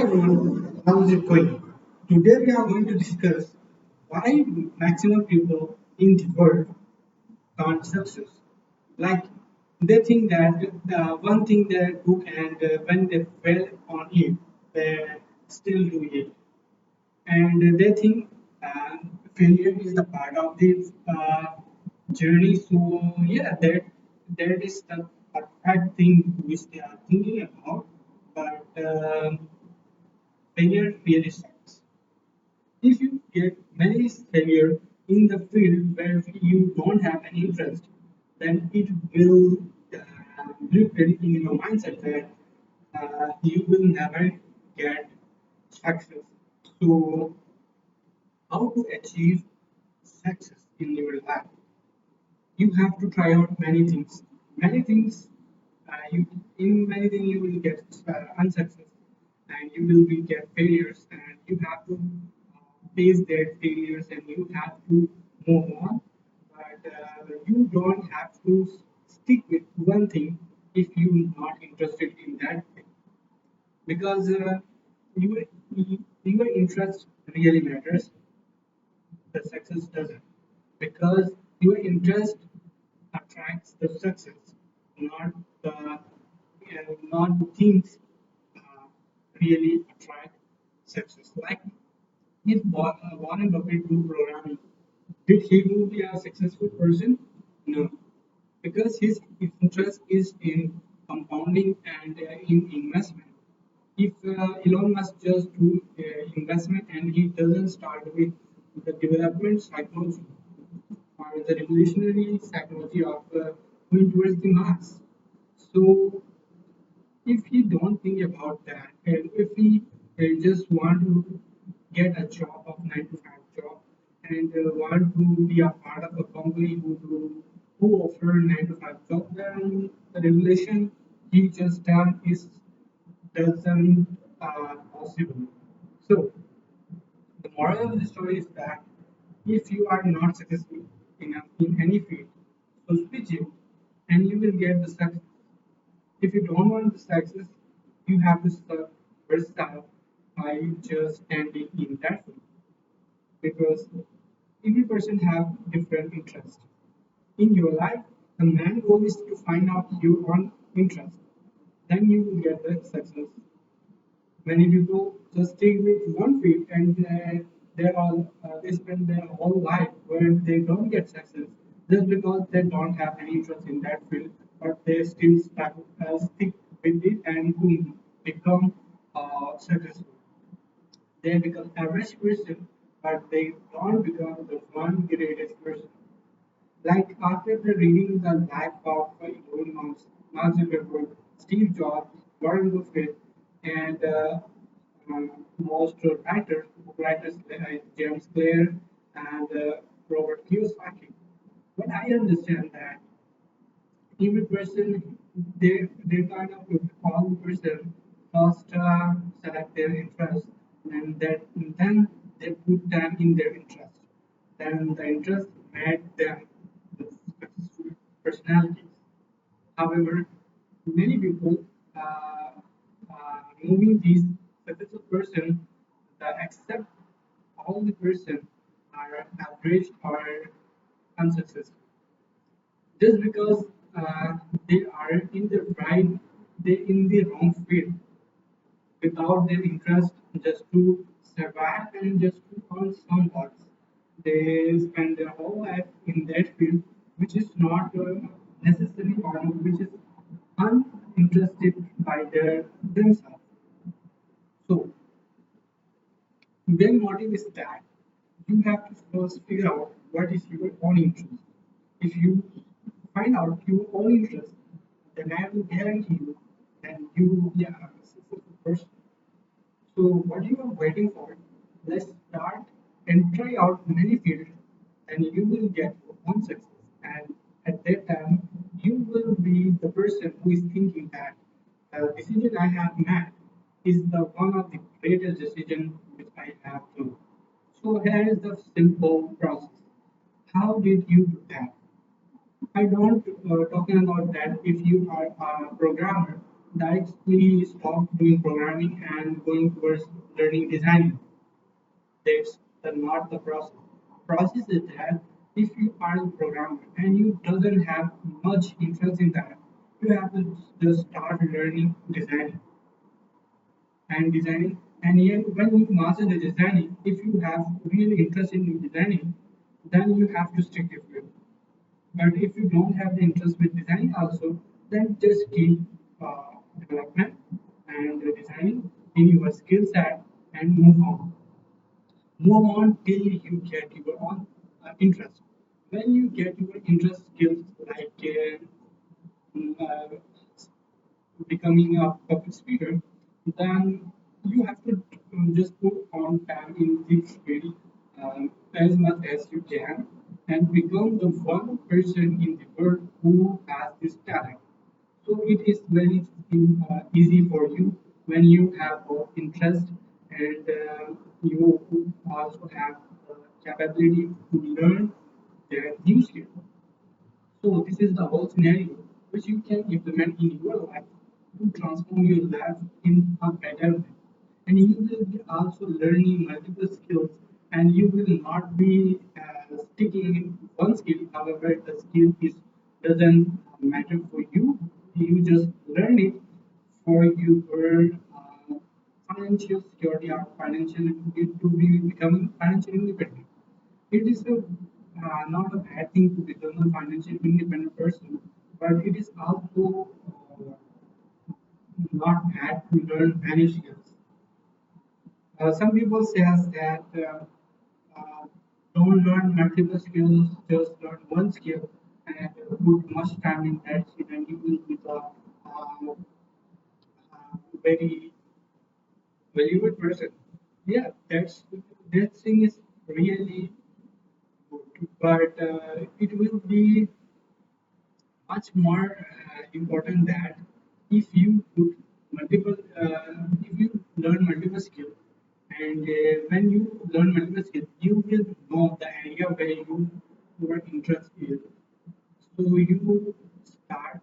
Hi everyone, how is it going? Today we are going to discuss why maximum people in the world can't success. Like they think that one thing they do and when they fail on it, they still do it, and they think failure is the part of the journey. So yeah, that is the perfect thing which they are thinking about, but failure really sucks. If you get many failure in the field where you don't have any interest, then it will blueprint in your mindset that you will never get success. So, how to achieve success in your life? You have to try out many things. Many things, in many things you will get unsuccess, and you will be get failures, and you have to face their failures, and you have to move on. But you don't have to stick with one thing if you're not interested in that thing, because your your interest really matters. The success doesn't, because your interest attracts the success, not the things uh, really attract success. Like if Warren Buffett do programming, did he will be a successful person? No, because his interest is in compounding and in investment. If Elon Musk just do investment and he doesn't start with the development psychology or the revolutionary psychology of going towards the mass. So if he don't think about that, and if he just want to get a job of 9 to 5 job, and want to be a part of a company who offer 9 to 5 job, then the revelation he just done is doesn't possible. So the moral of the story is that if you are not successful in any field, so switch it and you will get the success. If you don't want the success, you have to start versatile by just standing in that field, because every person have different interests. In your life, the main goal is to find out your own interest. Then you will get the success. Many people just stick with one field, and they spend their whole life where they don't get success just because they don't have any interest in that field, but they still stick with it and boom, become successful. They become average person, but they don't become the one greatest person. Like after the reading the life of Elon Musk, Mark Zuckerberg, Steve Jobs, Warren Buffett, and most writers like James Clear and Robert Kiyosaki. But I understand that every person, they kind of all person first select their interest, and then they put them in their interest. Then the interest made them the successful personalities. However, many people moving these successful person accept all the person are average or unsuccessful just because they are in the right, they in the wrong field without their interest, just to survive and just to earn some bucks. They spend their whole life in that field, which is not necessary or which is uninterested by themselves. So, their motive is that you have to first figure out what is your own interest. If you find out your own interest, then I will guarantee you that you will be a successful person. So what you are waiting for? Let's start and try out many fields, and you will get your own success. And at that time, you will be the person who is thinking that the decision I have made is the one of the greatest decision which I have to. So here is the simple process. How did you do that? I don't talking about that if you are a programmer. directly stop doing programming and going towards learning designing. That's not the process. Process is that if you are a programmer and you doesn't have much interest in that, you have to just start learning designing. And yet when you master the designing, if you have really interest in designing, then you have to stick with it. But if you don't have the interest with designing also, then just keep development and designing in your skill set and move on till you get your own interest. When you get your interest skills like uh, becoming a public speaker, then you have to just put on time in this field as much as you can and become the one person in the world who has this talent. So it is very easy for you when you have both interest and you also have the capability to learn the new skill. So this is the whole scenario which you can implement in your life to transform your life in a better way. And you will be also learning multiple skills and you will not be sticking in one skill. However, the skill is doesn't matter for you. You just learn it for your financial security or financial to be becoming financially independent. It is not a bad thing to become a financially independent person, but it is also not bad to learn many skills. Some people say that uh, don't learn multiple skills, just learn one skill and put much time in that skill, and you will be the very valuable person. Yeah, that thing is really good, but it will be much more important that if you put if you learn multiple skills and when you learn multiple skills you will know the area where your interest is, so you start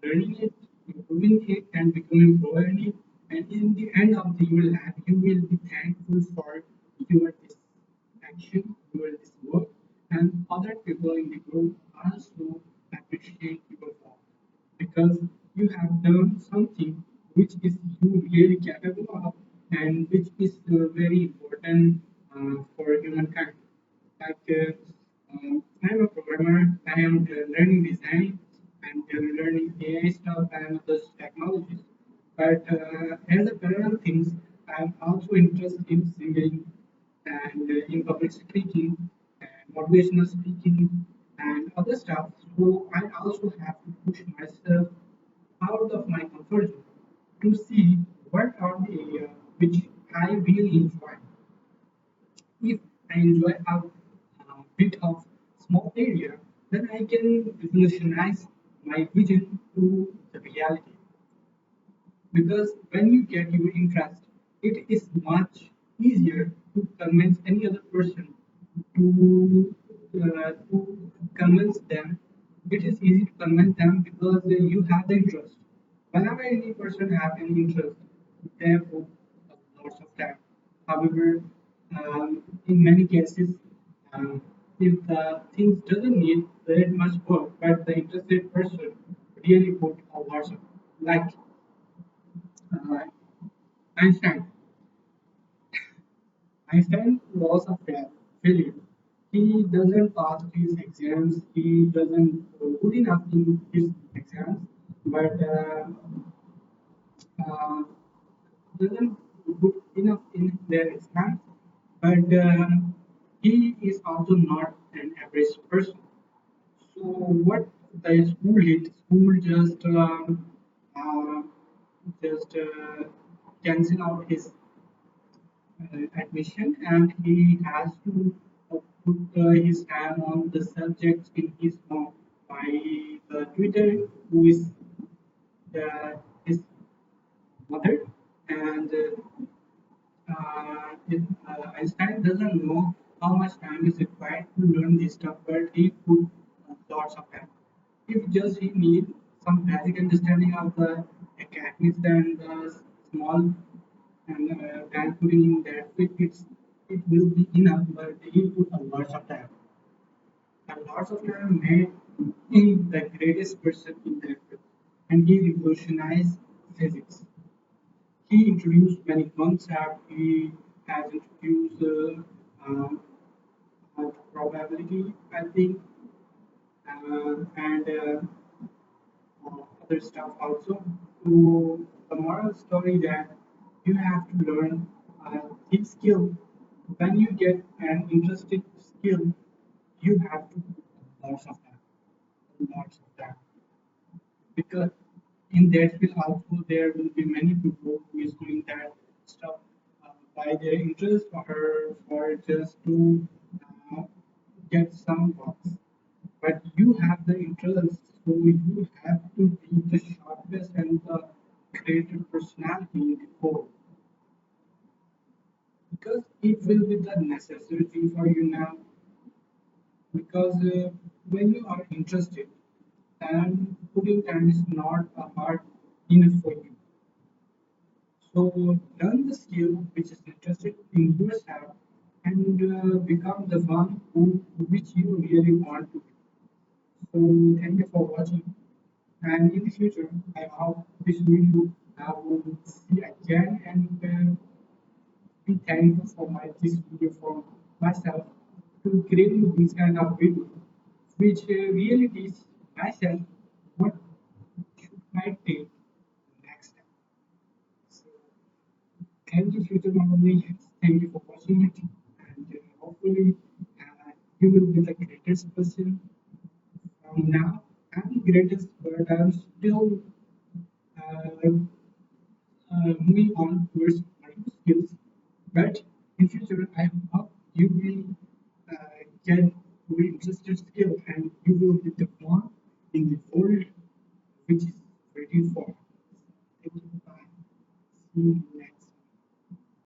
learning it, improving it, and becoming pro in it. And in the end of the your life, you will be thankful for your this action, your this work, and other people in the group also appreciate your work because you have done something which is you really capable of and which is very important for humankind. Like I'm a programmer, I am learning design and learning AI stuff and other technologies. But as a parallel things, I'm also interested in singing and in public speaking and motivational speaking and other stuff. So I also have to push myself out of my comfort zone to see what are the areas which I really enjoy. If I enjoy a bit of small area, then I can revolutionize my vision to the reality. Because when you get your interest, it is much easier to convince any other person to convince them. It is easy to convince them because you have the interest. Whenever any person have any interest, they put lots of time. However, in many cases, um, if the things doesn't need that much work, but the interested person really put a lot of like uh, Einstein. Einstein was a failure. He doesn't pass his exams. He doesn't good enough in his exams, but uh, doesn't good enough in their exams. But he is also not an average person. So what the school did? School uh, just cancel out his admission and he has to put his time on the subjects in his home by the tutor who is his mother and Einstein doesn't know how much time is required to learn this stuff but he put lots of time. If just he need some basic understanding of the at least and small and putting in that it will be enough, but he put a lot of time. And lots of time made him the greatest person in that field, and he revolutionized physics. He introduced many concepts. He has introduced probability, I think, and other stuff also. So the moral story that you have to learn this skill. When you get an interesting skill, you have to put lots of time, lots of time, because in that field also there will be many people who is doing that stuff by their interest or just to uh, get some bucks. But you have the interest, so you have to be the sharpest and the creative personality in the code, because it will be the necessity for you now. Because when you are interested, and putting time is not a hard enough for you. So learn the skill which is interested in yourself and become the one which you really want to be. So thank you for watching. And in the future, I hope this video I will see again and be thankful for this video for myself to creating this kind of video, which really teach myself what should I take next time. So thank you, future memory. Thank you for watching it, and hopefully you will be the greatest person from now. I'm the greatest, but I'm still uh, moving on towards learning skills. But in future, I hope you will get very interested skill and you will be the one in the world which is waiting for. Thank you. Bye. See you.